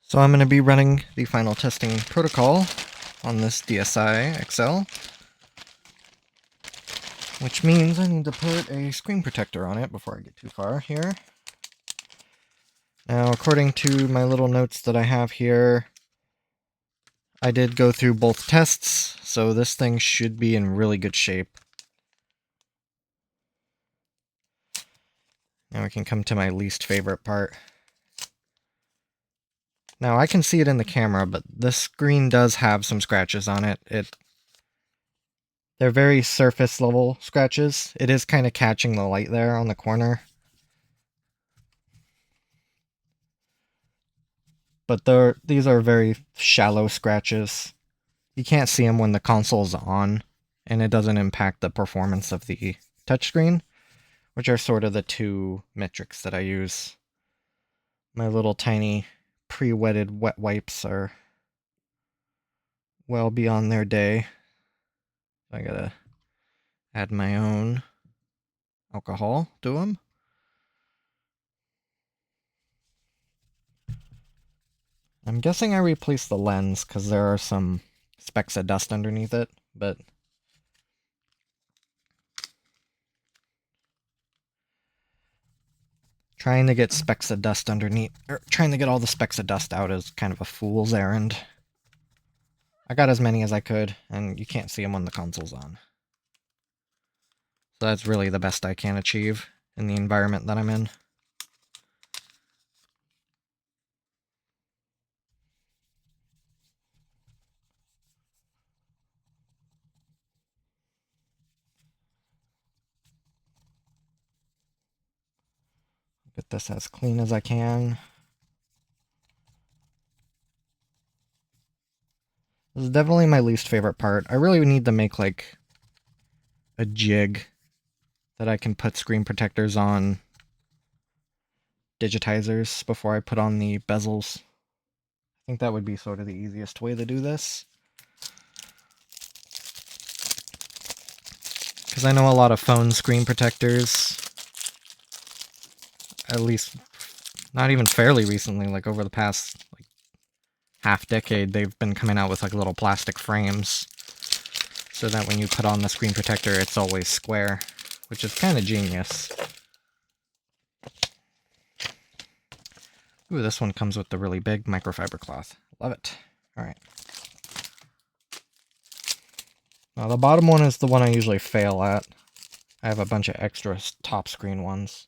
So I'm going to be running the final testing protocol on this DSi XL, which means I need to put a screen protector on it before I get too far here. Now, according to my little notes that I have here, I did go through both tests, so this thing should be in really good shape. Now we can come to my least favorite part. Now I can see it in the camera, but this screen does have some scratches on it. They're very surface level scratches. It is kind of catching the light there on the corner. But these are very shallow scratches. You can't see them when the console's on, and it doesn't impact the performance of the touchscreen, which are sort of the two metrics that I use. My little tiny pre-wetted wet wipes are well beyond their day. I gotta add my own alcohol to them. I'm guessing I replaced the lens because there are some specks of dust underneath it, but trying to get specks of dust underneath, or trying to get all the specks of dust out is kind of a fool's errand. I got as many as I could, and you can't see them when the console's on. So that's really the best I can achieve in the environment that I'm in. Get this as clean as I can. This is definitely my least favorite part. I really need to make like a jig that I can put screen protectors on digitizers before I put on the bezels. I think that would be sort of the easiest way to do this. Because I know a lot of phone screen protectors, at least not even fairly recently, like over the past like half decade, they've been coming out with like little plastic frames so that when you put on the screen protector, it's always square, which is kind of genius. Ooh, this one comes with the really big microfiber cloth. Love it. All right. Now the bottom one is the one I usually fail at. I have a bunch of extra top screen ones.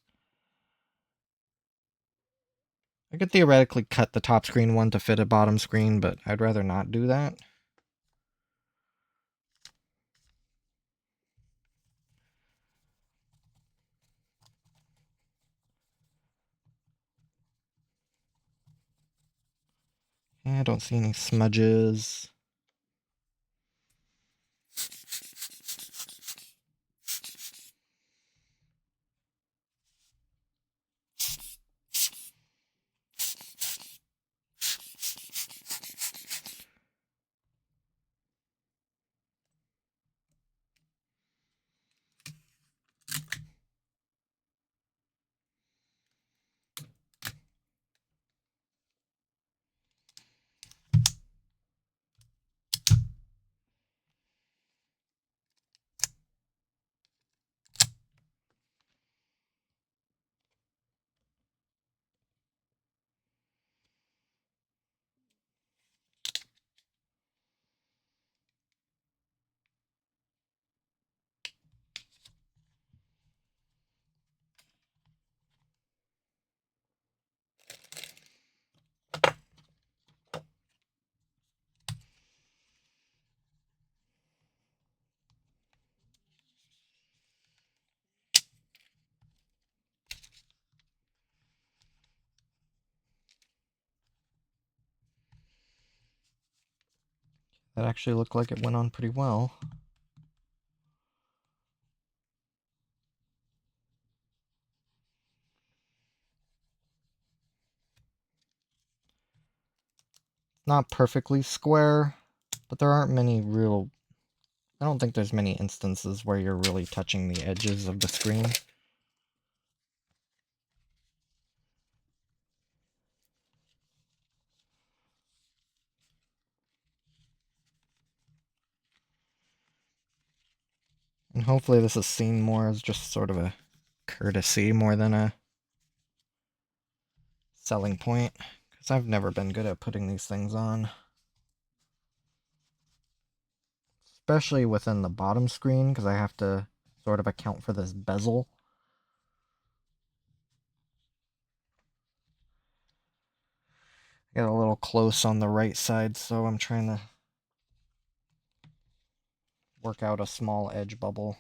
I could theoretically cut the top screen one to fit a bottom screen, but I'd rather not do that. I don't see any smudges. That actually looked like it went on pretty well. Not perfectly square, but there aren't many real... I don't think there's many instances where you're really touching the edges of the screen. And hopefully this is seen more as just sort of a courtesy more than a selling point, because I've never been good at putting these things on. Especially within the bottom screen, because I have to sort of account for this bezel. Get a little close on the right side, so I'm trying to work out a small edge bubble.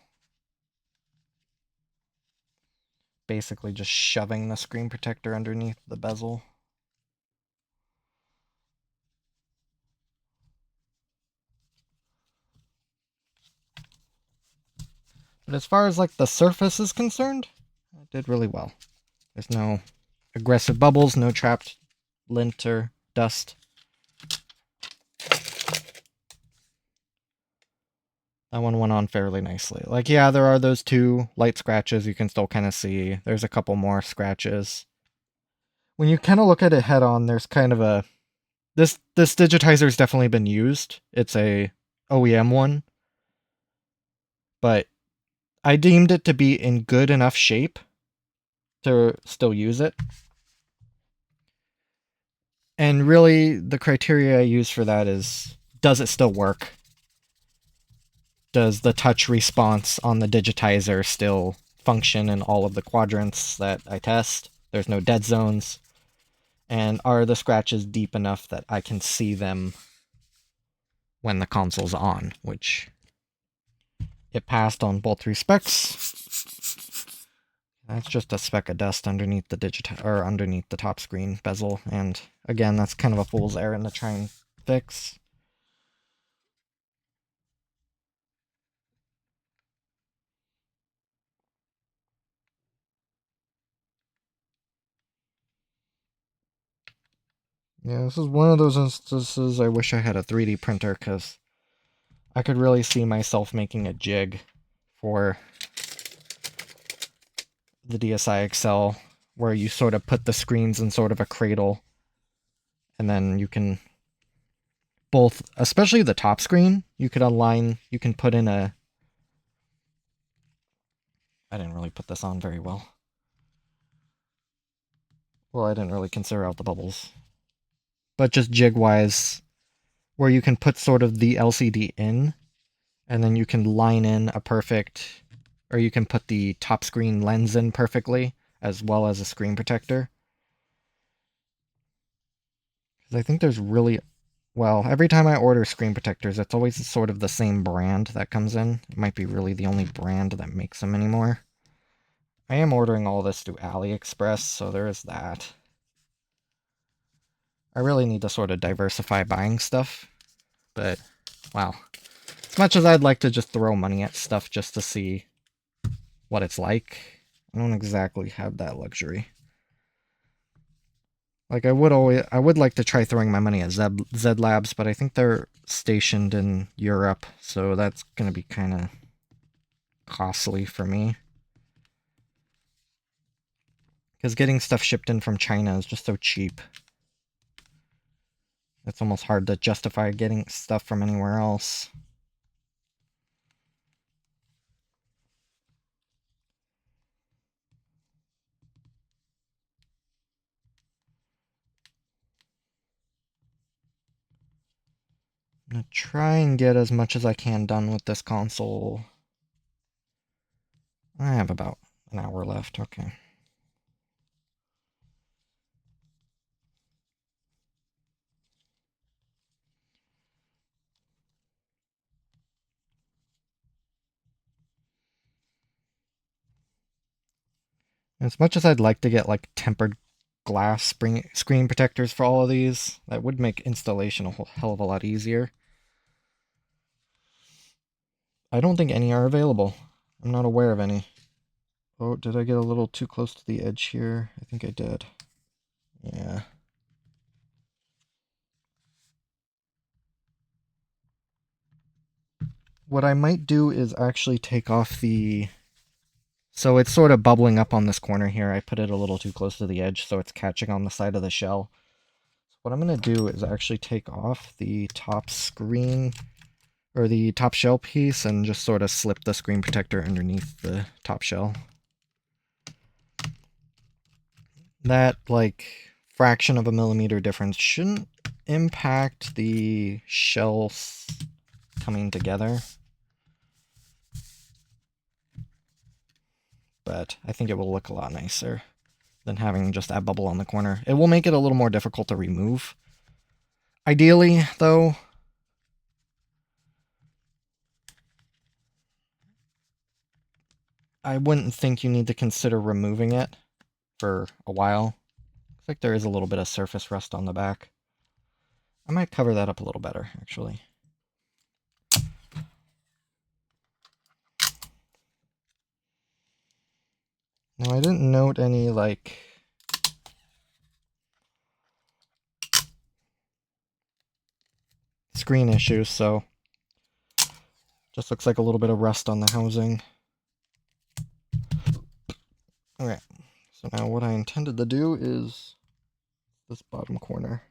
Basically just shoving the screen protector underneath the bezel. But as far as like the surface is concerned, I did really well. There's no aggressive bubbles, no trapped lint or dust. That one went on fairly nicely. Like, yeah, there are those two light scratches you can still kind of see. There's a couple more scratches. When you kind of look at it head on, there's kind of a... This digitizer's definitely been used. It's a OEM one. But I deemed it to be in good enough shape to still use it. And really, the criteria I use for that is, does it still work? Does the touch response on the digitizer still function in all of the quadrants that I test? There's no dead zones. And are the scratches deep enough that I can see them when the console's on, which it passed on both respects. That's just a speck of dust underneath the underneath the top screen bezel, and again, that's kind of a fool's errand to try and fix. Yeah, this is one of those instances I wish I had a 3D printer, because I could really see myself making a jig for the DSi XL, where you sort of put the screens in sort of a cradle, and then you can both, especially the top screen, you could align, you can put in a... I didn't really put this on very well. Well, I didn't really consider out the bubbles. But just jig-wise, where you can put sort of the LCD in, and then you can line in a perfect, or you can put the top screen lens in perfectly, as well as a screen protector. Because I think there's really, well, every time I order screen protectors, it's always sort of the same brand that comes in. It might be really the only brand that makes them anymore. I am ordering all this through AliExpress, so there is that. I really need to sort of diversify buying stuff, but, wow. As much as I'd like to just throw money at stuff just to see what it's like, I don't exactly have that luxury. Like, I would like to try throwing my money at Zed Labs, but I think they're stationed in Europe, so that's gonna be kind of costly for me. Because getting stuff shipped in from China is just so cheap. It's almost hard to justify getting stuff from anywhere else. I'm gonna try and get as much as I can done with this console. I have about an hour left, okay. As much as I'd like to get like tempered glass screen protectors for all of these, that would make installation a whole hell of a lot easier. I don't think any are available. I'm not aware of any. Oh, did I get a little too close to the edge here? I think I did. Yeah. What I might do is actually take off the... So it's sort of bubbling up on this corner here. I put it a little too close to the edge, so it's catching on the side of the shell. So what I'm going to do is actually take off the top screen or the top shell piece, and just sort of slip the screen protector underneath the top shell. That, like, fraction of a millimeter difference shouldn't impact the shells coming together. But I think it will look a lot nicer than having just that bubble on the corner. It will make it a little more difficult to remove. Ideally, though, I wouldn't think you need to consider removing it for a while. Looks like there is a little bit of surface rust on the back. I might cover that up a little better, actually. Now, I didn't note any, like, screen issues, so just looks like a little bit of rust on the housing. Okay, so now what I intended to do is this bottom corner.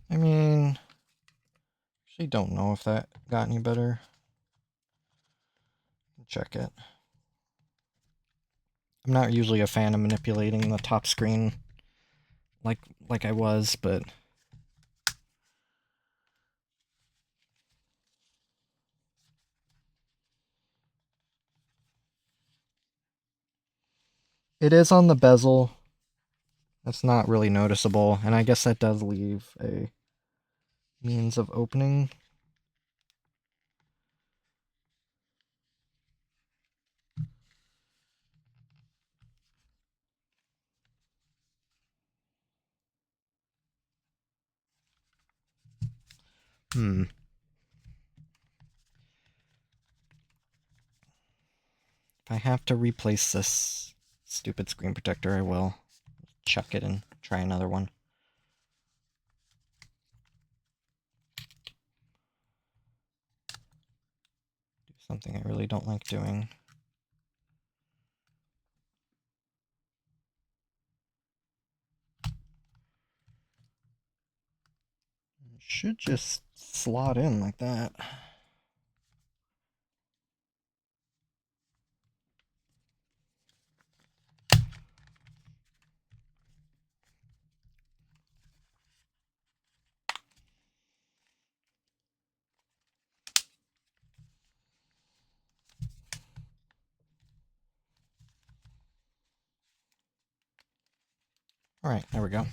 I mean, actually don't know if that got any better. Check it. I'm not usually a fan of manipulating the top screen like I was, but it is on the bezel. That's not really noticeable, and I guess that does leave a means of opening. If I have to replace this stupid screen protector, I will. Chuck it and try another one. Do something I really don't like doing. It should just slot in like that. Alright, there we go.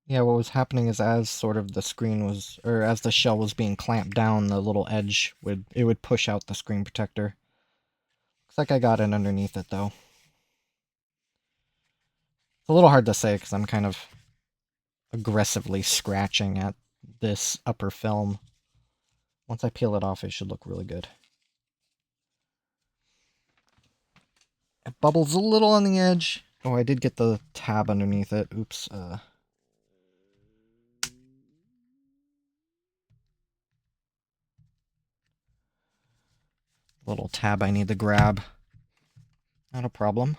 Yeah, what was happening is as sort of the screen was, or as the shell was being clamped down, the little edge would push out the screen protector. Looks like I got it underneath it though. It's a little hard to say because I'm kind of aggressively scratching at this upper film. Once I peel it off, it should look really good. It bubbles a little on the edge. Oh, I did get the tab underneath it. Oops. Little tab I need to grab. Not a problem.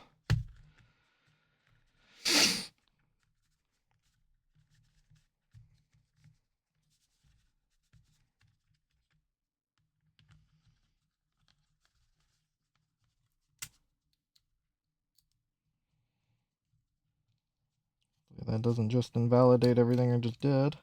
That doesn't just invalidate everything I just did.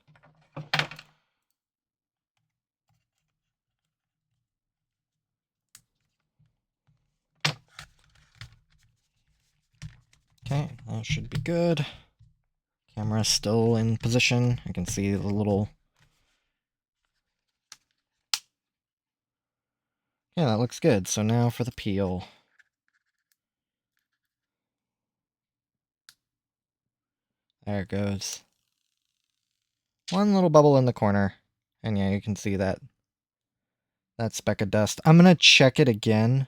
that should be good. Camera's still in position. I can see the little... Yeah, that looks good. So now for the peel. There it goes. One little bubble in the corner. And yeah, you can see that speck of dust. I'm going to check it again.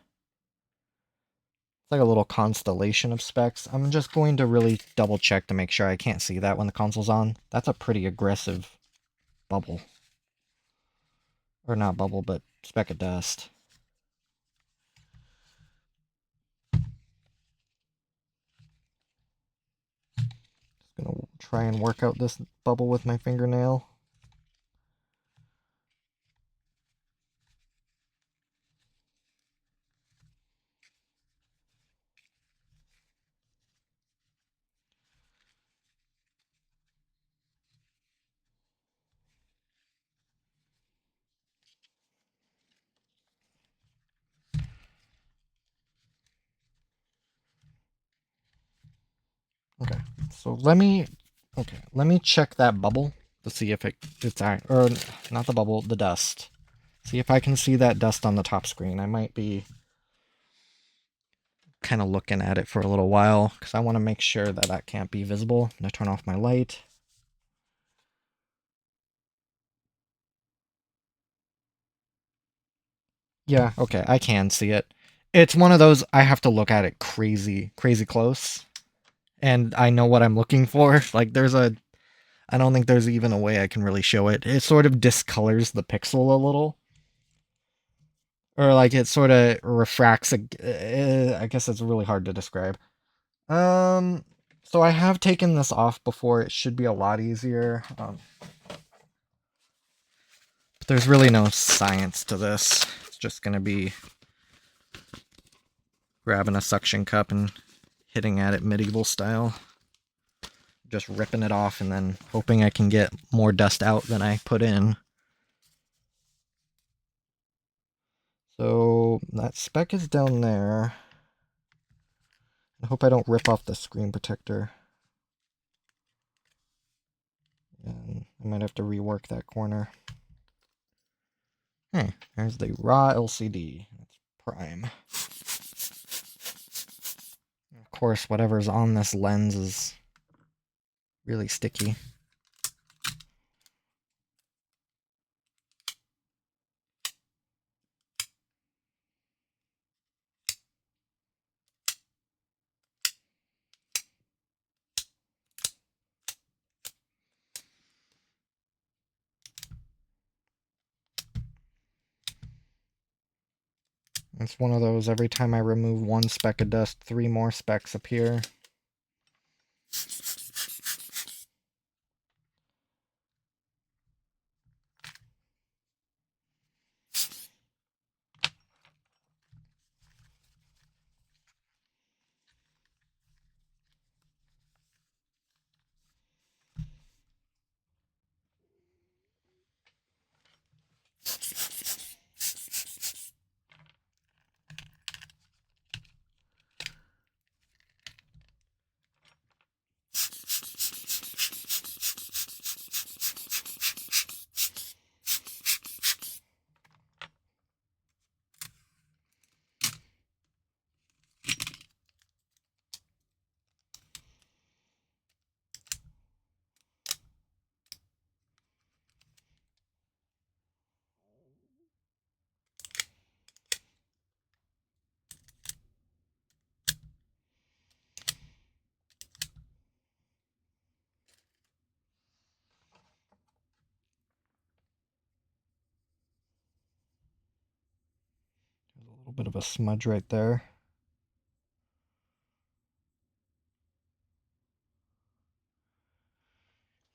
It's like a little constellation of specks. I'm just going to really double check to make sure I can't see that when the console's on. That's a pretty aggressive bubble. Or not bubble, but speck of dust. Just gonna try and work out this bubble with my fingernail. Okay, so let me check that bubble to see if it's or not the bubble, the dust. See if I can see that dust on the top screen. I might be kind of looking at it for a little while because I want to make sure that that can't be visible. I'm gonna turn off my light. Yeah, okay, I can see it. It's one of those I have to look at it crazy close. And I know what I'm looking for. Like I don't think there's even a way I can really show it. It sort of discolors the pixel a little. Or like it sort of refracts. I guess it's really hard to describe. So I have taken this off before. It should be a lot easier. But there's really no science to this. It's just gonna be grabbing a suction cup and hitting at it medieval style. Just ripping it off and then hoping I can get more dust out than I put in. So that speck is down there. I hope I don't rip off the screen protector. And I might have to rework that corner. Hey, there's the raw LCD. That's prime. Of course, whatever's on this lens is really sticky. It's one of those, every time I remove one speck of dust, 3 more specks appear. There's a little bit of a smudge right there.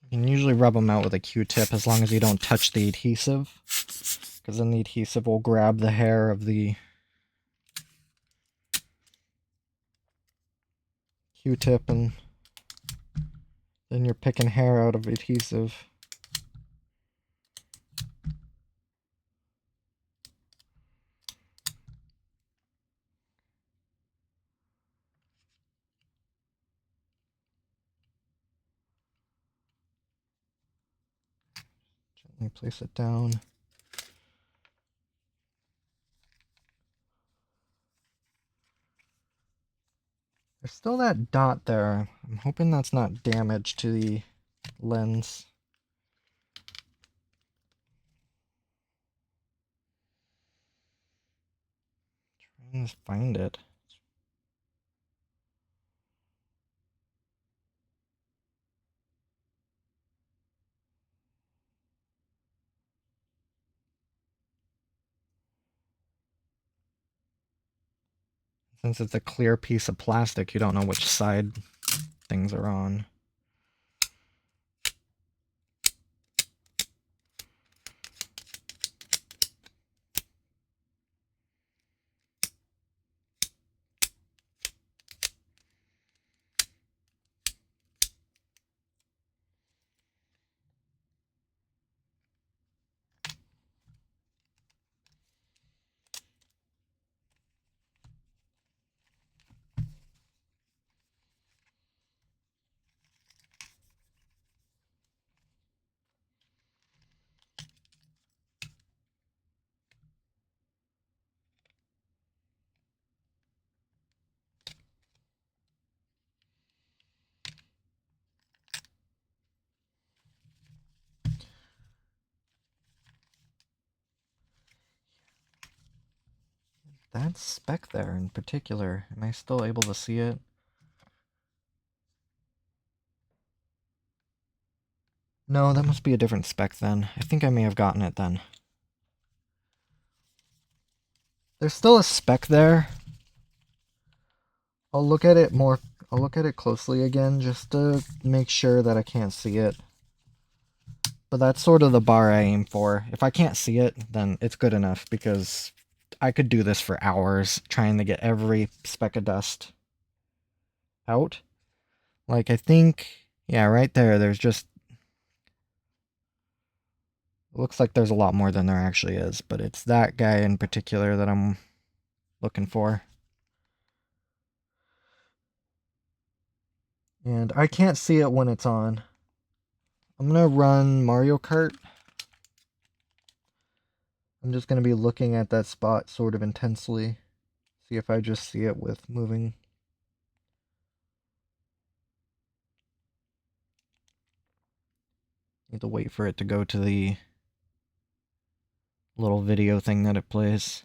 You can usually rub them out with a Q-tip as long as you don't touch the adhesive, because then the adhesive will grab the hair of the Q-tip and then you're picking hair out of adhesive. me place it down. There's still that dot there. I'm hoping that's not damage to the lens. Trying to find it. Since it's a clear piece of plastic, you don't know which side things are on. That speck there in particular, am I still able to see it? No, that must be a different speck then. I think I may have gotten it then. There's still a speck there. I'll look at it closely again just to make sure that I can't see it. But that's sort of the bar I aim for. If I can't see it, then it's good enough because I could do this for hours trying to get every speck of dust out. Like, I think, yeah, right there, there's just... It looks like there's a lot more than there actually is, but it's that guy in particular that I'm looking for. And I can't see it when it's on. I'm going to run Mario Kart. I'm just going to be looking at that spot sort of intensely. See if I just see it with moving. Need to wait for it to go to the little video thing that it plays.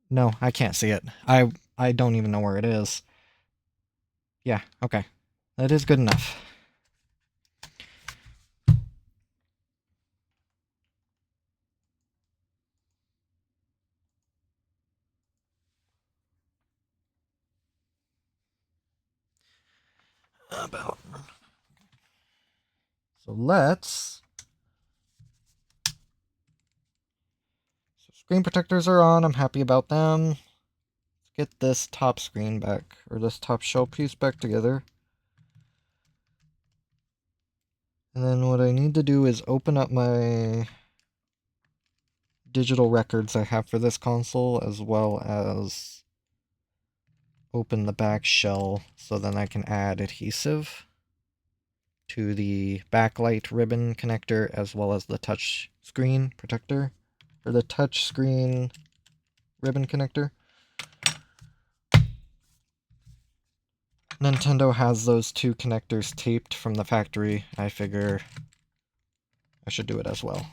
No, I can't see it. I don't even know where it is. Yeah, okay. That is good enough. About. So let's... So screen protectors are on. I'm happy about them. Let's get this top screen back, or this top shell piece back together. And then what I need to do is open up my digital records I have for this console, as well as open the back shell so then I can add adhesive to the backlight ribbon connector as well as the touch screen protector, or the touch screen ribbon connector. Nintendo has those two connectors taped from the factory. I figure I should do it as well.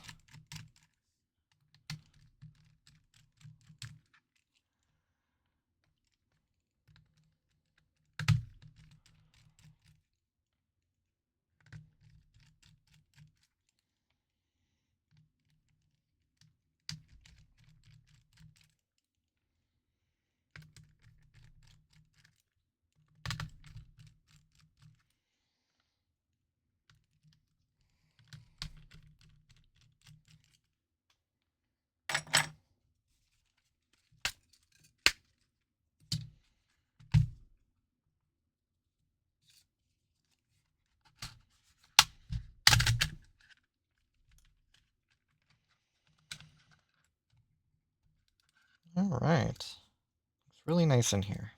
Alright. It's really nice in here.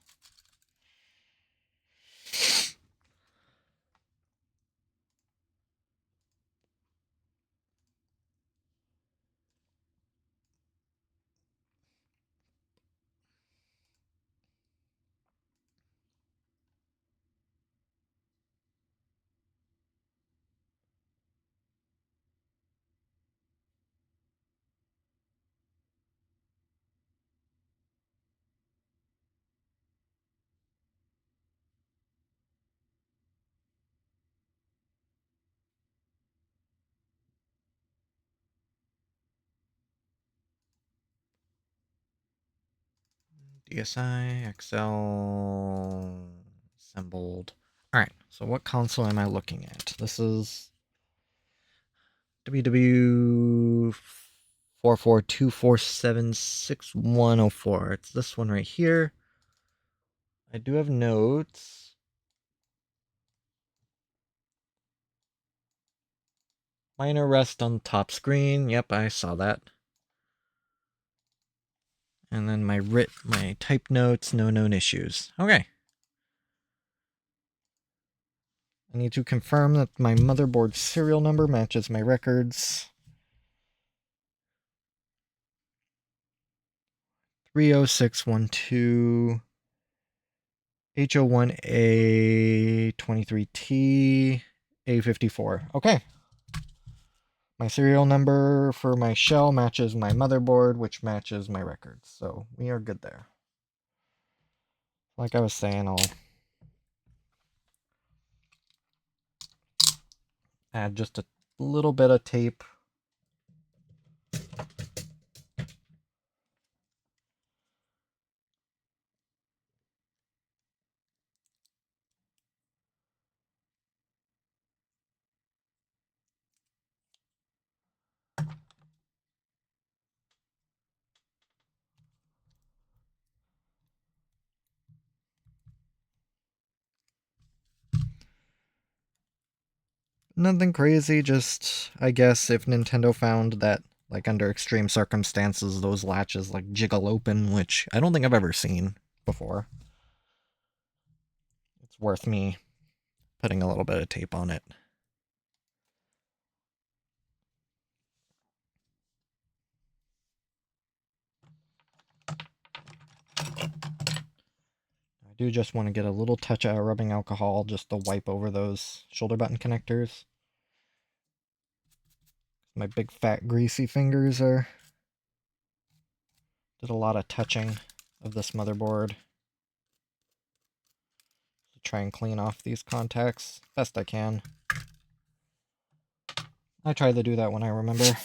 DSI, XL, assembled. Alright, so what console am I looking at? This is WW442476104. It's this one right here. I do have notes. Minor rest on top screen. Yep, I saw that. And then my type notes, no known issues. Okay. I need to confirm that my motherboard serial number matches my records. 30612 HO1A23T A54. Okay. My serial number for my shell matches my motherboard, which matches my records. So we are good there. Like I was saying, I'll add just a little bit of tape. Nothing crazy, just, I guess, if Nintendo found that, like, under extreme circumstances, those latches, like, jiggle open, which I don't think I've ever seen before. It's worth me putting a little bit of tape on it. I do just want to get a little touch of rubbing alcohol just to wipe over those shoulder button connectors. My big fat greasy fingers did a lot of touching of this motherboard to try and clean off these contacts best I can. I try to do that when I remember.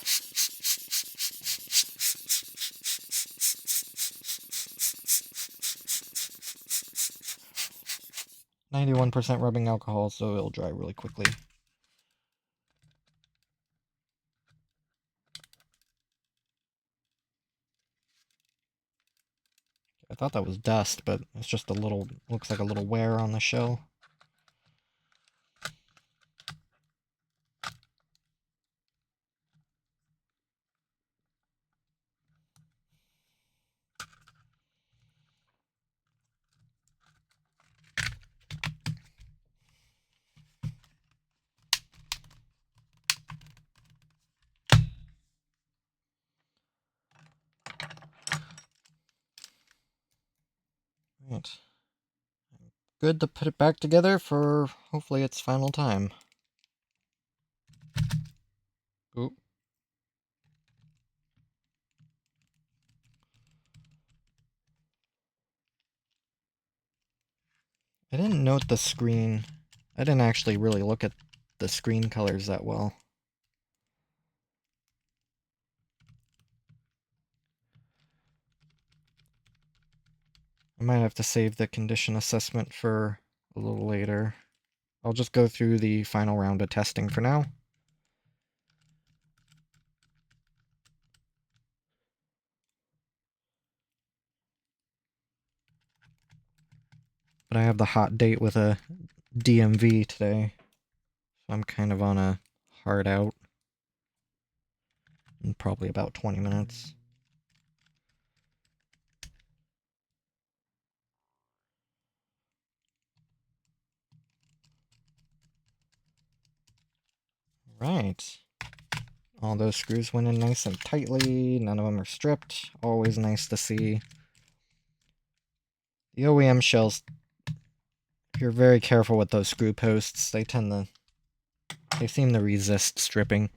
%91 rubbing alcohol, so it'll dry really quickly. I thought that was dust, but it's just a little, looks like a little wear on the shell. Right. Good to put it back together for hopefully its final time. Oop. I didn't note the screen. I didn't actually really look at the screen colors that well. I might have to save the condition assessment for a little later. I'll just go through the final round of testing for now. But I have the hot date with a DMV today, so I'm kind of on a hard out in probably about 20 minutes. Right. All those screws went in nice and tightly. None of them are stripped. Always nice to see. The OEM shells, if you're very careful with those screw posts, they seem to resist stripping.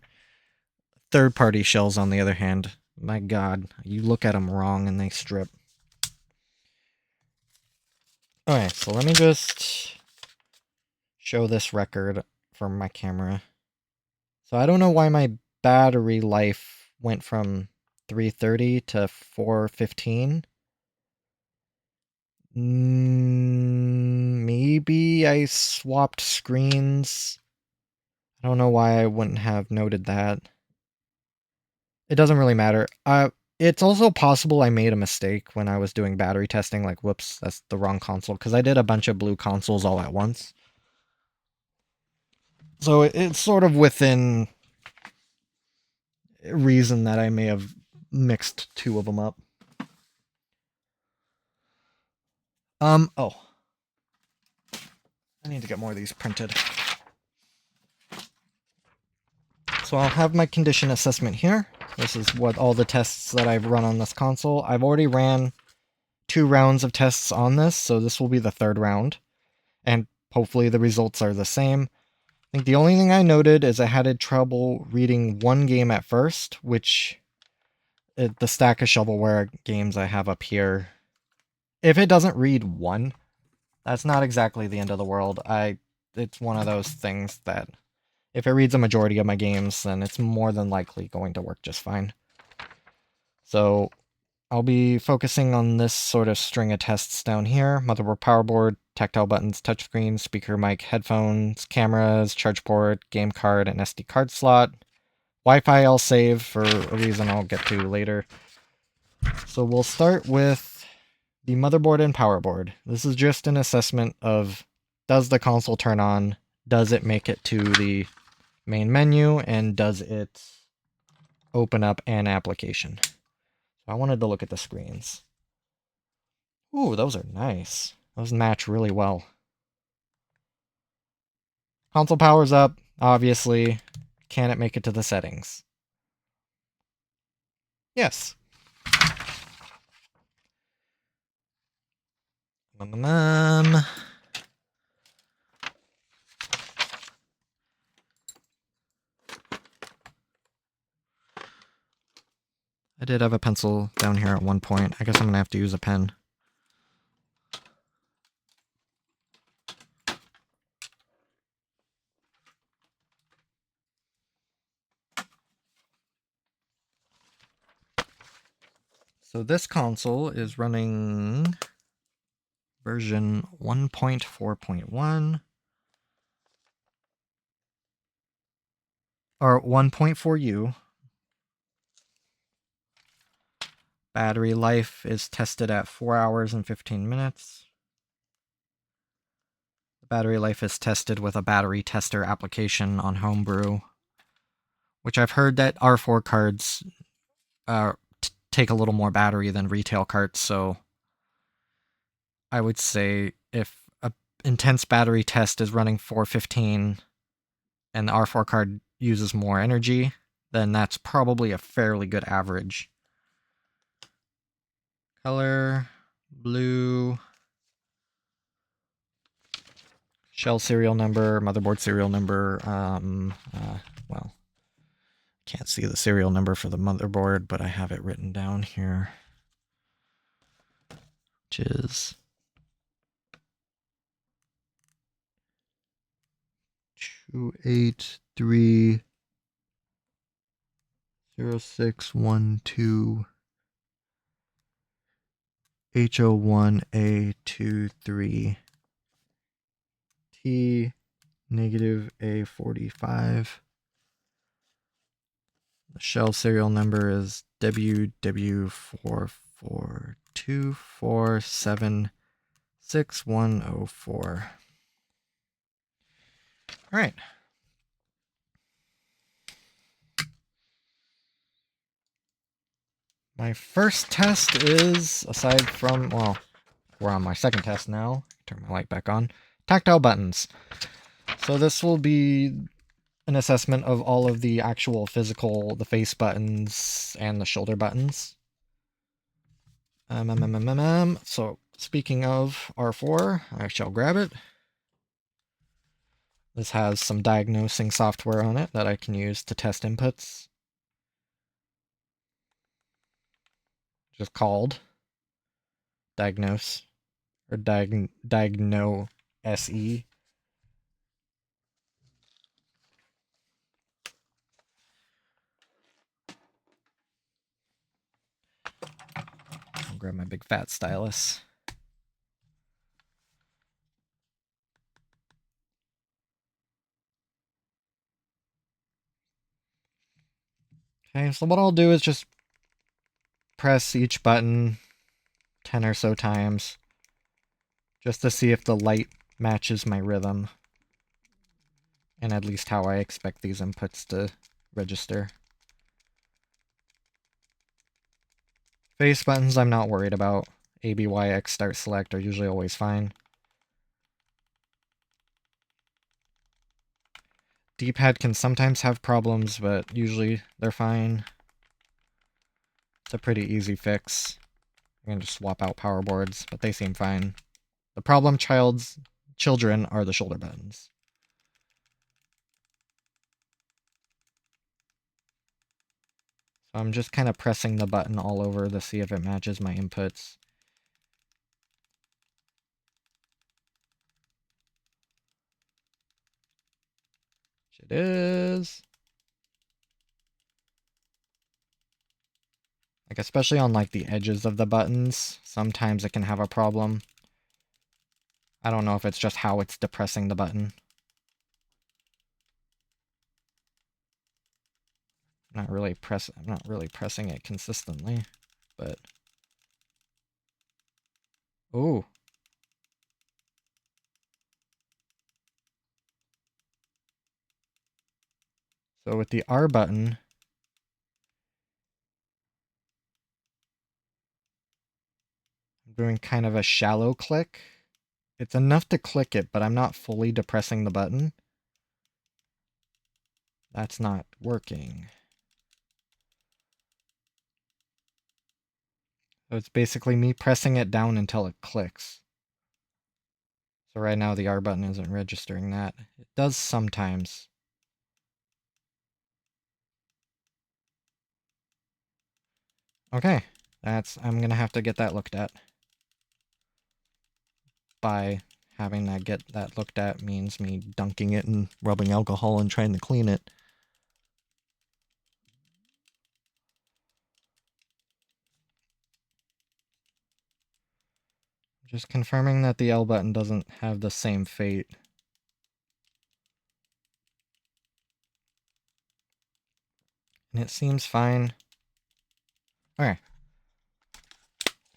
Third-party shells, on the other hand, my god, you look at them wrong and they strip. Alright, so let me just show this record from my camera. So I don't know why my battery life went from 330 to 415. Maybe I swapped screens. I don't know why I wouldn't have noted that. It doesn't really matter. It's also possible I made a mistake when I was doing battery testing, like, whoops, that's the wrong console, because I did a bunch of blue consoles all at once. So it's sort of within reason that I may have mixed two of them up. Oh. I need to get more of these printed. So I'll have my condition assessment here. This is what all the tests that I've run on this console. I've already ran 2 rounds of tests on this, so this will be the 3rd round. And hopefully the results are the same. I think the only thing I noted is I had trouble reading one game at first, which the stack of shovelware games I have up here. If it doesn't read 1, that's not exactly the end of the world. It's one of those things that if it reads a majority of my games, then it's more than likely going to work just fine. So I'll be focusing on this sort of string of tests down here. Motherboard, power board, tactile buttons, touchscreen, speaker, mic, headphones, cameras, charge port, game card, and SD card slot. Wi-Fi I'll save for a reason I'll get to later. So we'll start with the motherboard and power board. This is just an assessment of, does the console turn on? Does it make it to the main menu? And does it open up an application? I wanted to look at the screens. Ooh, those are nice. Those match really well. Console powers up, obviously. Can it make it to the settings? Yes. I did have a pencil down here at one point. I guess I'm gonna have to use a pen. So this console is running version 1.4.1 or 1.4U. Battery life is tested at 4 hours and 15 minutes. The battery life is tested with a battery tester application on Homebrew, which I've heard that R4 cards take a little more battery than retail carts, so I would say if a intense battery test is running 415 and the R4 card uses more energy, then that's probably a fairly good average. Color, blue, shell serial number, motherboard serial number, well, can't see the serial number for the motherboard, but I have it written down here, which is 2830612 H01A23 T negative A45. The shell serial number is WW442476104. All right. My first test is, aside from, well, we're on my second test now. Turn my light back on. Tactile buttons. So this will be an assessment of all of the actual physical, the face buttons and the shoulder buttons. So speaking of R4, I shall grab it. This has some diagnosing software on it that I can use to test inputs. Just called Diagnose or Diagno SE. I'll grab my big fat stylus. Okay, so what I'll do is just press each button 10 or so times just to see if the light matches my rhythm and at least how I expect these inputs to register. Face buttons I'm not worried about. A, B, Y, X, start, select are usually always fine. D-pad can sometimes have problems, but usually they're fine. It's a pretty easy fix. I can just swap out power boards, but they seem fine. The problem children are the shoulder buttons. So I'm just kind of pressing the button all over to see if it matches my inputs. Which it is. Like, especially on like the edges of the buttons, sometimes it can have a problem. I don't know if it's just how it's depressing the button. I'm not really pressing it consistently, but oh. So with the R button, I'm doing kind of a shallow click. It's enough to click it, but I'm not fully depressing the button. That's not working. So it's basically me pressing it down until it clicks. So right now the R button isn't registering that. It does sometimes. Okay, I'm gonna have to get that looked at. By having that get that looked at means me dunking it and rubbing alcohol and trying to clean it. Just confirming that the L button doesn't have the same fate. And it seems fine. Okay.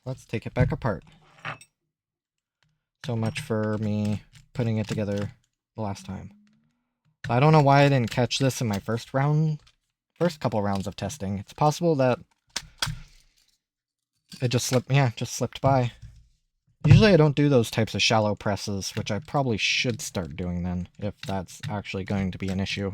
Let's take it back apart. So much for me putting it together the last time. So I don't know why I didn't catch this in my first couple rounds of testing. It's possible that it just slipped by. Usually I don't do those types of shallow presses, which I probably should start doing then, if that's actually going to be an issue.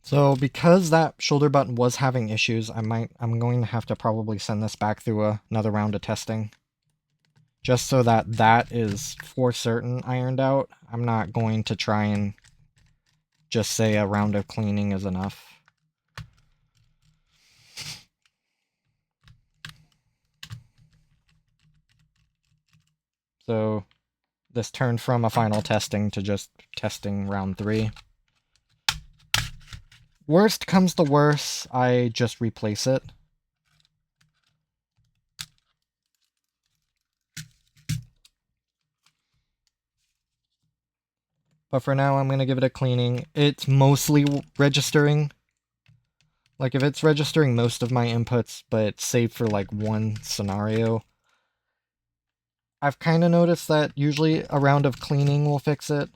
So because that shoulder button was having issues, I'm going to have to probably send this back through another round of testing. Just so that is for certain ironed out. I'm not going to try and just say a round of cleaning is enough. So this turned from a final testing to just testing round 3. Worst comes to worst, I just replace it. But for now, I'm going to give it a cleaning. It's mostly registering. Like, if it's registering most of my inputs, but save for, like, one scenario, I've kind of noticed that usually a round of cleaning will fix it.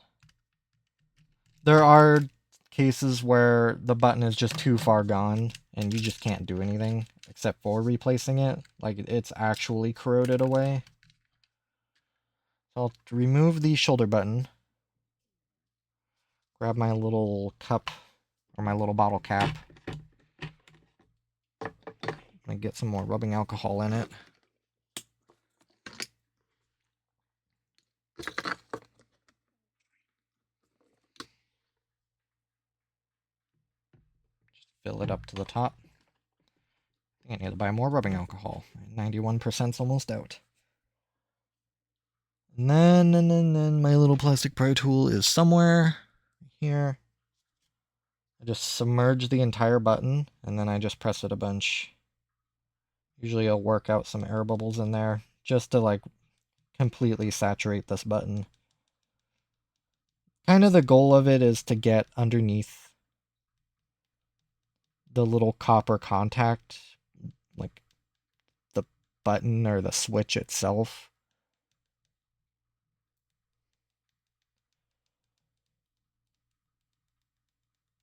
There are cases where the button is just too far gone, and you just can't do anything except for replacing it. Like, it's actually corroded away. So I'll remove the shoulder button, grab my little cup or my little bottle cap, and get some more rubbing alcohol in it. Just fill it up to the top. I think I need to buy more rubbing alcohol. 91%'s almost out. And then my little plastic pry tool is somewhere here. I just submerge the entire button, and then I just press it a bunch. Usually I'll work out some air bubbles in there, just to like completely saturate this button. Kind of the goal of it is to get underneath the little copper contact, like the button or the switch itself.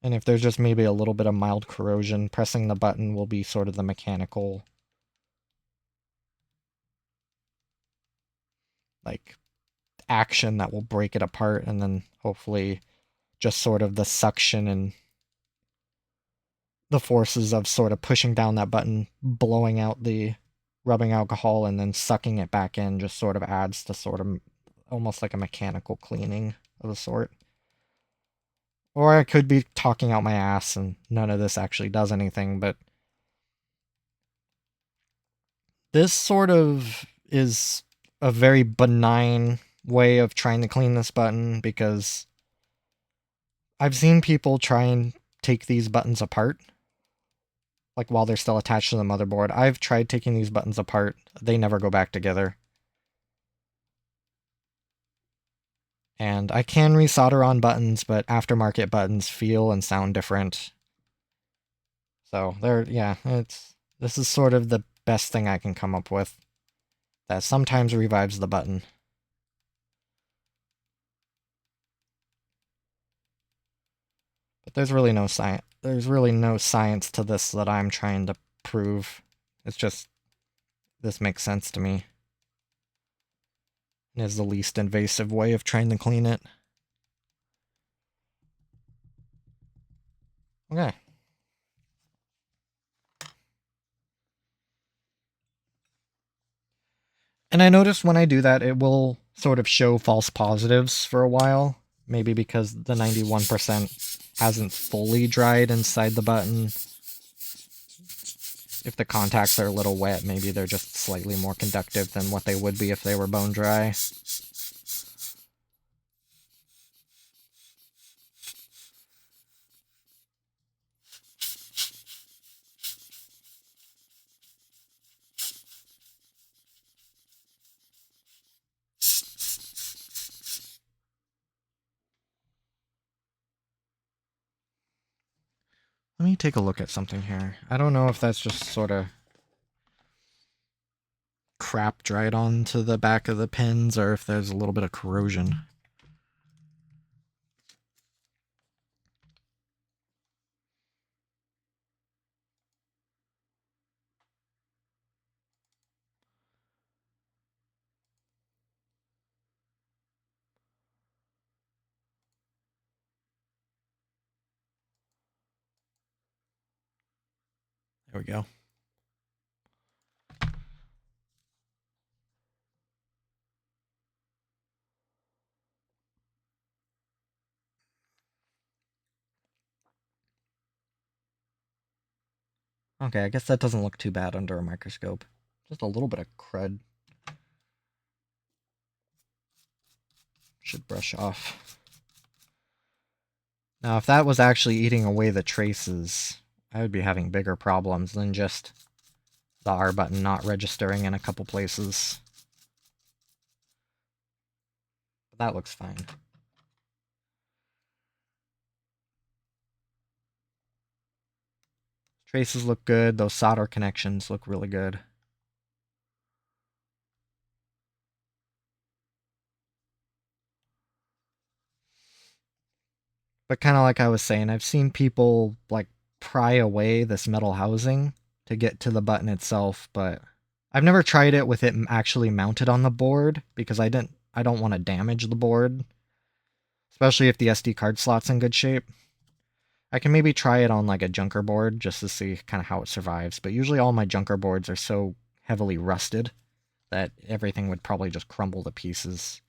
And if there's just maybe a little bit of mild corrosion, pressing the button will be sort of the mechanical, like, action that will break it apart, and then hopefully just sort of the suction and the forces of sort of pushing down that button, blowing out the rubbing alcohol, and then sucking it back in just sort of adds to sort of almost like a mechanical cleaning of a sort. Or I could be talking out my ass and none of this actually does anything, but this sort of is a very benign way of trying to clean this button, because I've seen people try and take these buttons apart, like while they're still attached to the motherboard. I've tried taking these buttons apart. They never go back together. And I can resolder on buttons, but aftermarket buttons feel and sound different. So this is sort of the best thing I can come up with that sometimes revives the button. But there's really no science. There's really no science to this that I'm trying to prove. It's just, this makes sense to me. It is the least invasive way of trying to clean it. Okay. And I noticed when I do that, it will sort of show false positives for a while. Maybe because the 91% hasn't fully dried inside the button. If the contacts are a little wet, maybe they're just slightly more conductive than what they would be if they were bone dry. Let me take a look at something here. I don't know if that's just sort of crap dried onto the back of the pins, or if there's a little bit of corrosion. There we go. Okay, I guess that doesn't look too bad under a microscope. Just a little bit of crud. Should brush off. Now, if that was actually eating away the traces, I would be having bigger problems than just the R button not registering in a couple places. But that looks fine. Traces look good. Those solder connections look really good. But kind of like I was saying, I've seen people like pry away this metal housing to get to the button itself, but I've never tried it with it actually mounted on the board, because I didn't I don't want to damage the board, especially if the SD card slot's in good shape. I can maybe try it on like a junker board just to see kind of how it survives, but usually all my junker boards are so heavily rusted that everything would probably just crumble to pieces.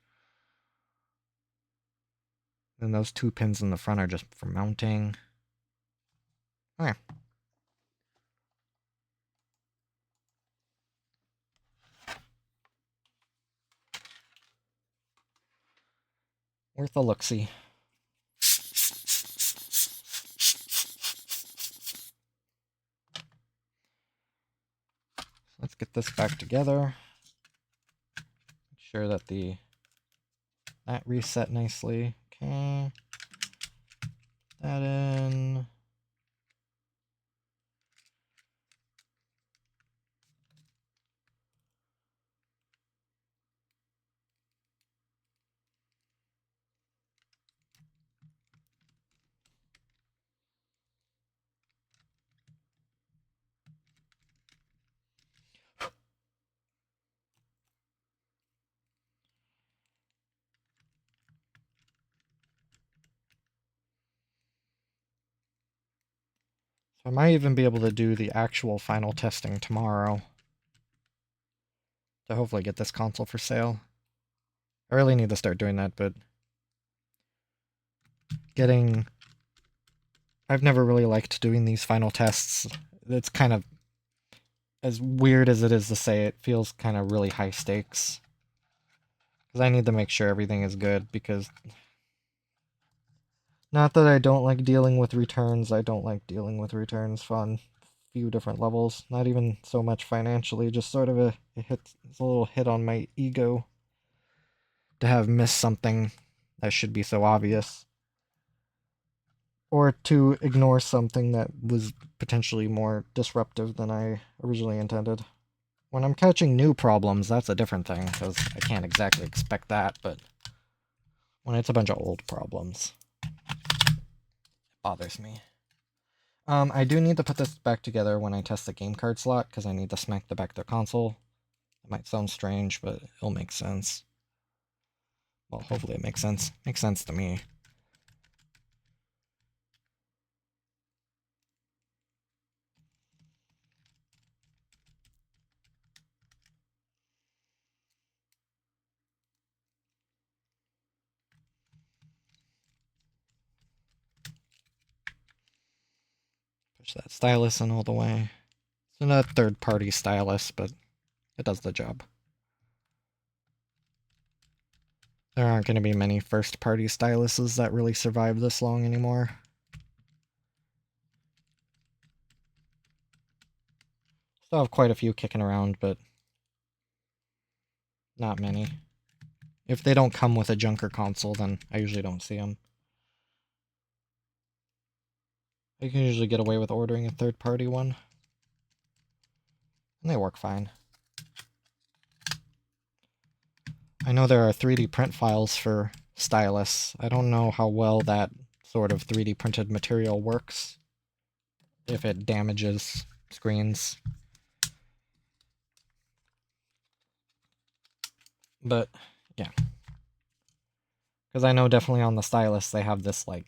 And those 2 pins in the front are just for mounting. Okay. Worth a look-see. Let's get this back together. Make sure that that reset nicely. Okay. That in. So I might even be able to do the actual final testing tomorrow to hopefully get this console for sale. I really need to start doing that, but I've never really liked doing these final tests. It's kind of, as weird as it is to say, it feels kind of really high stakes. Because I need to make sure everything is good, because not that I don't like dealing with returns, I don't like dealing with returns on few different levels. Not even so much financially, just sort of it's a little hit on my ego to have missed something that should be so obvious. Or to ignore something that was potentially more disruptive than I originally intended. When I'm catching new problems, that's a different thing, because I can't exactly expect that, but when it's a bunch of old problems, it bothers me. I do need to put this back together when I test the game card slot, because I need to smack the back of the console. It might sound strange, but it'll make sense. Well, hopefully it makes sense. Makes sense to me. Push that stylus in all the way. It's not a third-party stylus, but it does the job. There aren't going to be many first-party styluses that really survive this long anymore. Still have quite a few kicking around, but not many. If they don't come with a junker console, then I usually don't see them. I can usually get away with ordering a third-party one. And they work fine. I know there are 3D print files for stylus. I don't know how well that sort of 3D printed material works. If it damages screens. But, yeah. Because I know definitely on the stylus they have this, like,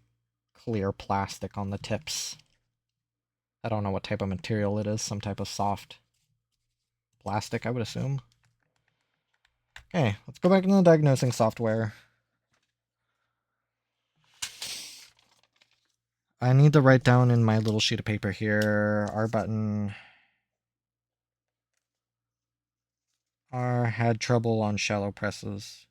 clear plastic on the tips. I don't know what type of material it is. Some type of soft plastic, I would assume. Okay, let's go back into the diagnosing software. I need to write down in my little sheet of paper here, R button. R had trouble on shallow presses.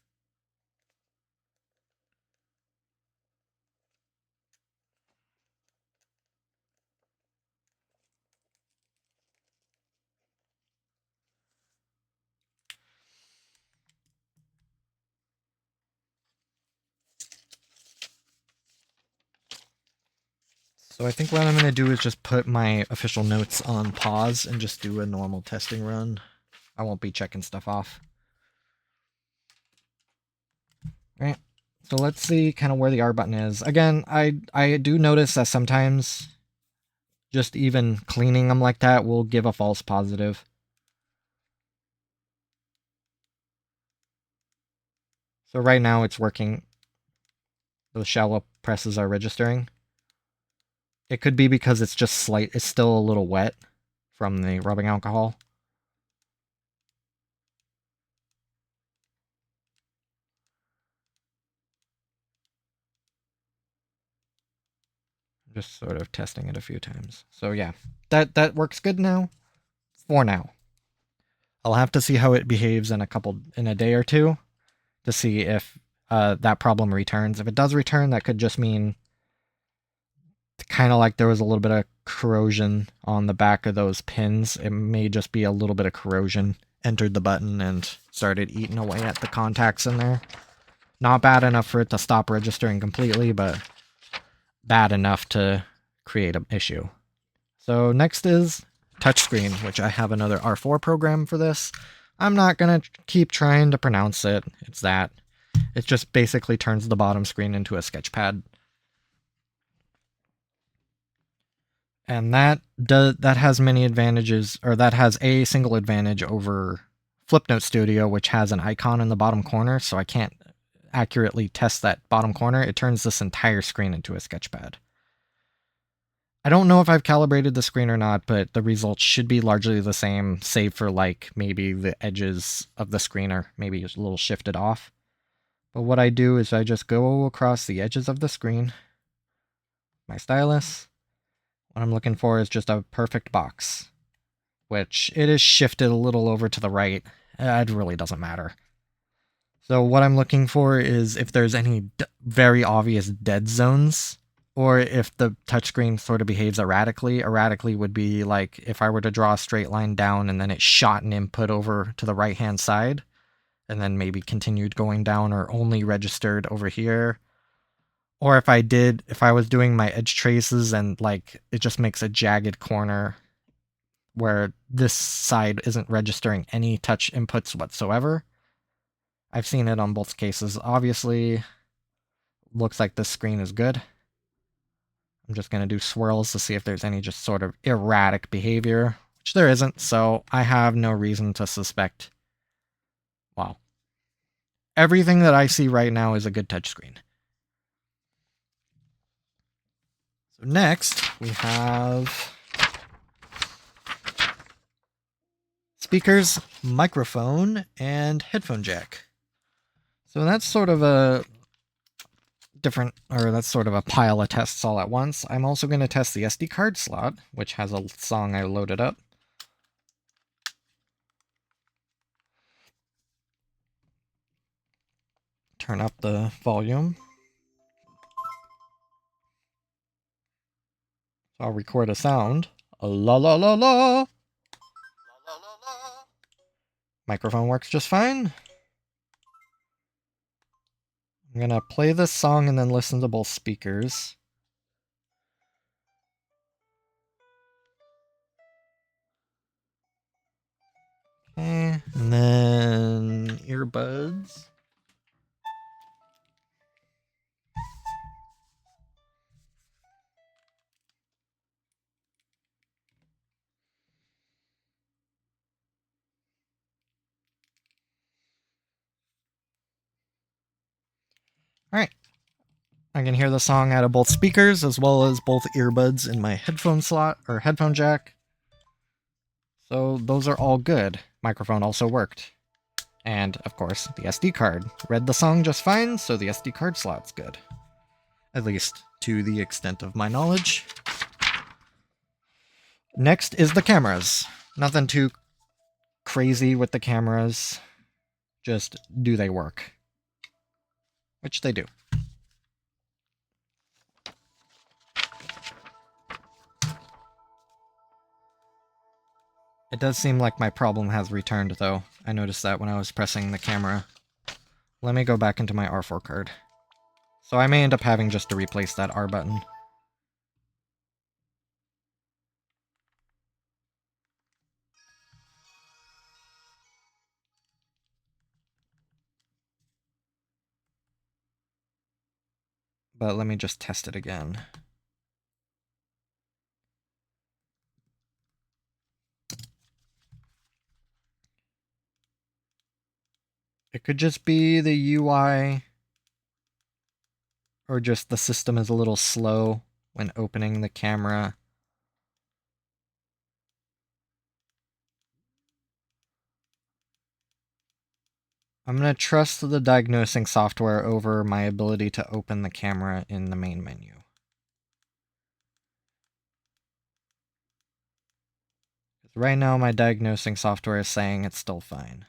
So I think what I'm going to do is just put my official notes on pause and just do a normal testing run. I won't be checking stuff off. Alright, so let's see kind of where the R button is. Again, I do notice that sometimes just even cleaning them like that will give a false positive. So right now it's working. Those shallow presses are registering. It could be because it's just it's still a little wet from the rubbing alcohol. Just sort of testing it a few times. So yeah, that works good now. For now. I'll have to see how it behaves in a day or two to see if that problem returns. If it does return, that could just mean kind of like there was a little bit of corrosion on the back of those pins. It may just be a little bit of corrosion entered the button and started eating away at the contacts in there. Not bad enough for it to stop registering completely, but bad enough to create an issue. So next is touchscreen, which I have another R4 program for this. I'm not going to keep trying to pronounce it. It's that. It just basically turns the bottom screen into a sketchpad. And that has many advantages, or that has a single advantage over Flipnote Studio, which has an icon in the bottom corner, so I can't accurately test that bottom corner. It turns this entire screen into a sketchpad. I don't know if I've calibrated the screen or not, but the results should be largely the same, save for like maybe the edges of the screen are maybe a little shifted off. But what I do is I just go across the edges of the screen, my stylus. What I'm looking for is just a perfect box, which it is shifted a little over to the right. It really doesn't matter. So what I'm looking for is if there's any very obvious dead zones, or if the touchscreen sort of behaves erratically. Erratically would be like if I were to draw a straight line down and then it shot an input over to the right-hand side, and then maybe continued going down or only registered over here. Or if I was doing my edge traces and like it just makes a jagged corner where this side isn't registering any touch inputs whatsoever. I've seen it on both cases. Obviously, looks like this screen is good. I'm just going to do swirls to see if there's any just sort of erratic behavior, which there isn't, so I have no reason to suspect. Well, everything that I see right now is a good touchscreen. So next, we have speakers, microphone, and headphone jack. So that's sort of a that's sort of a pile of tests all at once. I'm also going to test the SD card slot, which has a song I loaded up. Turn up the volume. So I'll record a sound. La la la la. Microphone works just fine. I'm gonna play this song and then listen to both speakers. Okay, and then earbuds. Alright. I can hear the song out of both speakers as well as both earbuds in my headphone slot or headphone jack. So those are all good. Microphone also worked. And, of course, the SD card. Read the song just fine, so the SD card slot's good. At least to the extent of my knowledge. Next is the cameras. Nothing too crazy with the cameras. Just, do they work? Which they do. It does seem like my problem has returned, though. I noticed that when I was pressing the camera. Let me go back into my R4 card. So I may end up having just to replace that R button. But let me just test it again. It could just be the UI or just the system is a little slow when opening the camera. I'm going to trust the diagnosing software over my ability to open the camera in the main menu. Right now, my diagnosing software is saying it's still fine.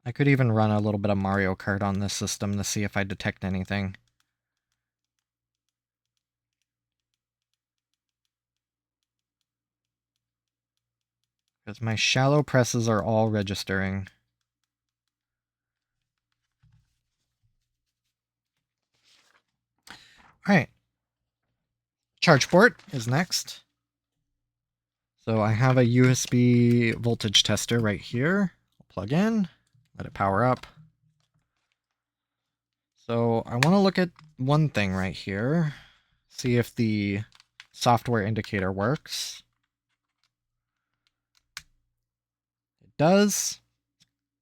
I could even run a little bit of Mario Kart on this system to see if I detect anything. Because my shallow presses are all registering. Alright. Charge port is next. So I have a USB voltage tester right here. I'll plug in, let it power up. So I want to look at one thing right here. See if the software indicator works. It does.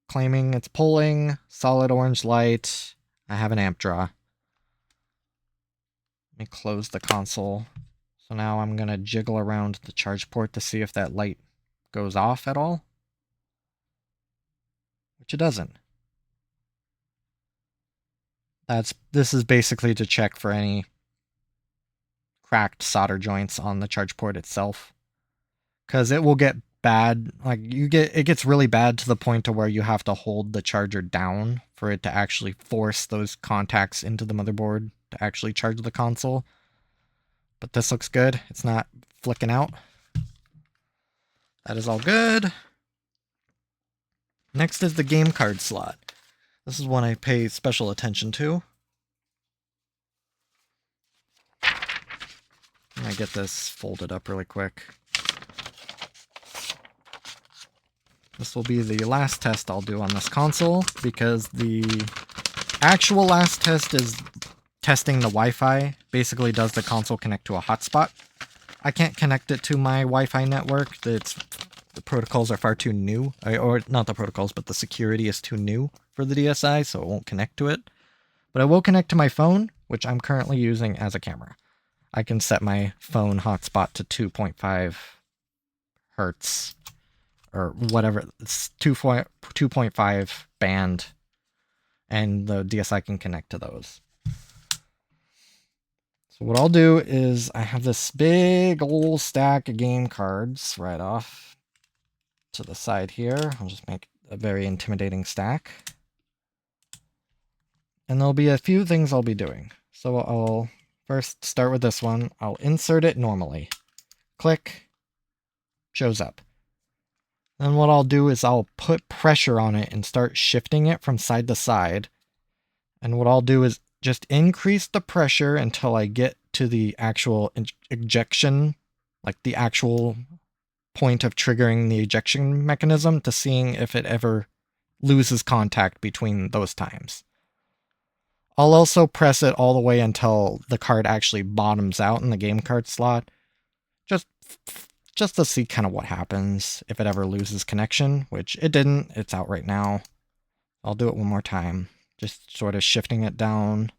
Claiming it's pulling, solid orange light. I have an amp draw. Let me close the console. So now I'm going to jiggle around the charge port to see if that light goes off at all. Which it doesn't. This is basically to check for any cracked solder joints on the charge port itself. Because it will get bad, it gets really bad to the point to where you have to hold the charger down for it to actually force those contacts into the motherboard to actually charge the console. But this looks good. It's not flicking out. That is all good. Next is the game card slot. This is one I pay special attention to. I get this folded up really quick. This will be the last test I'll do on this console, because the actual last test is testing the Wi-Fi. Basically does the console connect to a hotspot. I can't connect it to my Wi-Fi network. The protocols are far too new. Or not the protocols, but the security is too new for the DSi, so it won't connect to it. But I will connect to my phone, which I'm currently using as a camera. I can set my phone hotspot to 2.5 hertz or whatever. It's 2.5 band, and the DSi can connect to those. So what I'll do is I have this big old stack of game cards right off to the side here. I'll just make a very intimidating stack. And there'll be a few things I'll be doing. So I'll first start with this one. I'll insert it normally. Click, shows up. Then what I'll do is I'll put pressure on it and start shifting it from side to side. And what I'll do is just increase the pressure until I get to the actual ejection, like the actual point of triggering the ejection mechanism, to seeing if it ever loses contact between those times. I'll also press it all the way until the card actually bottoms out in the game card slot, just to see kind of what happens if it ever loses connection, which it didn't. It's out right now. I'll do it one more time, just sort of shifting it down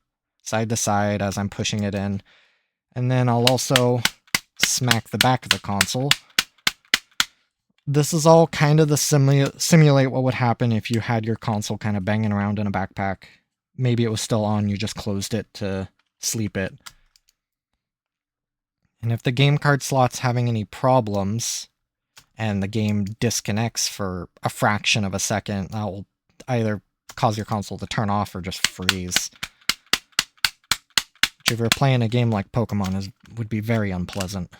side to side as I'm pushing it in. And then I'll also smack the back of the console. This is all kind of to simulate what would happen if you had your console kind of banging around in a backpack. Maybe it was still on, you just closed it to sleep it. And if the game card slot's having any problems and the game disconnects for a fraction of a second, that will either cause your console to turn off or just freeze. Which, if you're playing a game like Pokemon, would be very unpleasant.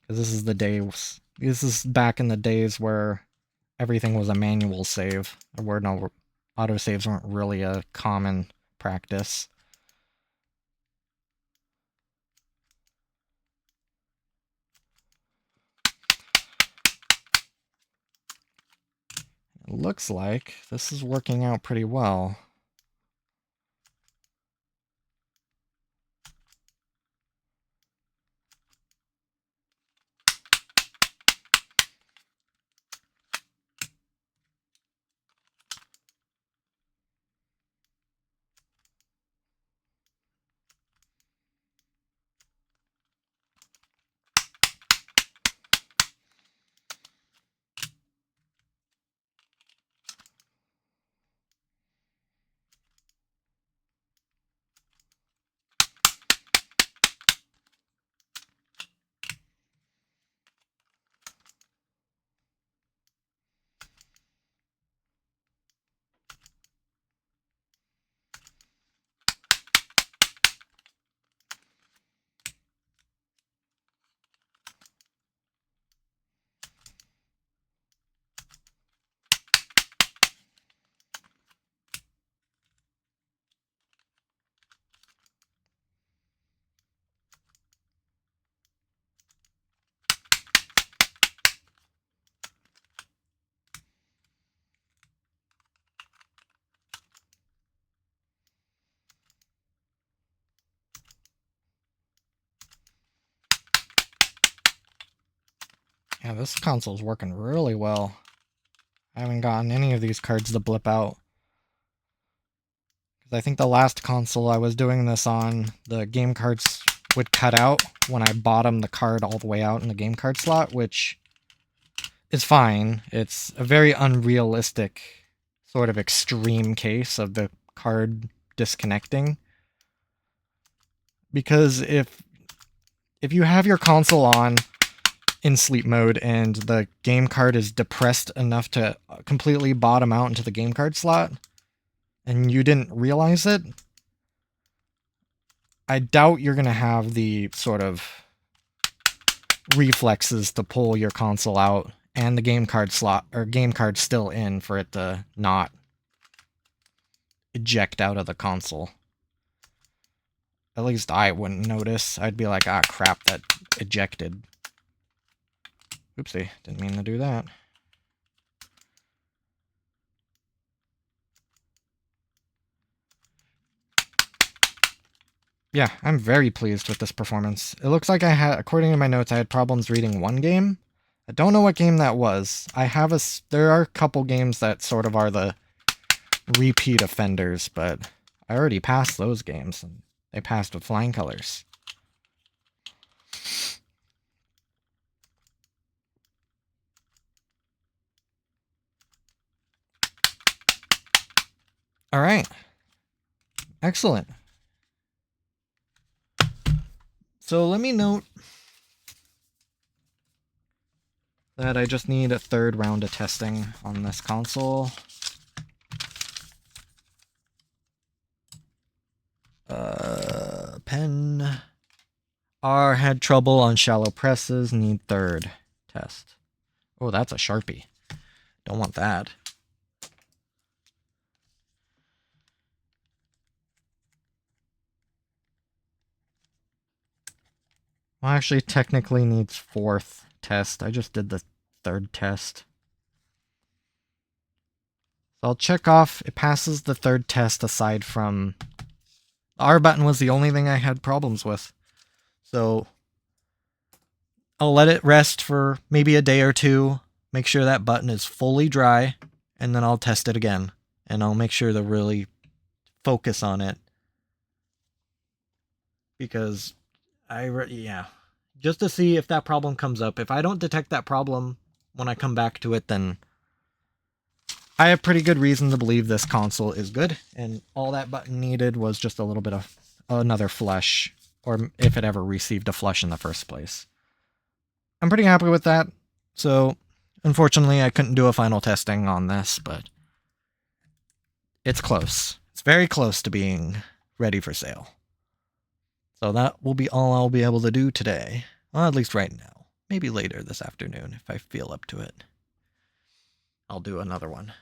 Because this is back in the days where everything was a manual save, where no autosaves weren't really a common practice. It looks like this is working out pretty well. Yeah, this console's working really well. I haven't gotten any of these cards to blip out. Because I think the last console I was doing this on, the game cards would cut out when I bottom the card all the way out in the game card slot, which is fine. It's a very unrealistic, sort of extreme case of the card disconnecting. Because if you have your console on in sleep mode and the game card is depressed enough to completely bottom out into the game card slot, and you didn't realize it, I doubt you're going to have the sort of reflexes to pull your console out and the game card slot, or game card still in, for it to not eject out of the console. At least I wouldn't notice. I'd be like, ah, crap, that ejected. Oopsie, didn't mean to do that. Yeah, I'm very pleased with this performance. It looks like I had, according to my notes, I had problems reading one game. I don't know what game that was. There are a couple games that sort of are the repeat offenders, but I already passed those games, and they passed with flying colors. All right. Excellent. So let me note that I just need a third round of testing on this console. Pen. R had trouble on shallow presses, need third test. Oh, that's a Sharpie. Don't want that. Well, actually, technically needs fourth test. I just did the third test. So I'll check off. It passes the third test aside from... The R button was the only thing I had problems with. So I'll let it rest for maybe a day or two. Make sure that button is fully dry. And then I'll test it again. And I'll make sure to really focus on it. Because just to see if that problem comes up. If I don't detect that problem when I come back to it, then I have pretty good reason to believe this console is good, and all that button needed was just a little bit of another flush, or if it ever received a flush in the first place. I'm pretty happy with that, so unfortunately I couldn't do a final testing on this, but it's close. It's very close to being ready for sale. So that will be all I'll be able to do today. Well, at least right now. Maybe later this afternoon if I feel up to it. I'll do another one.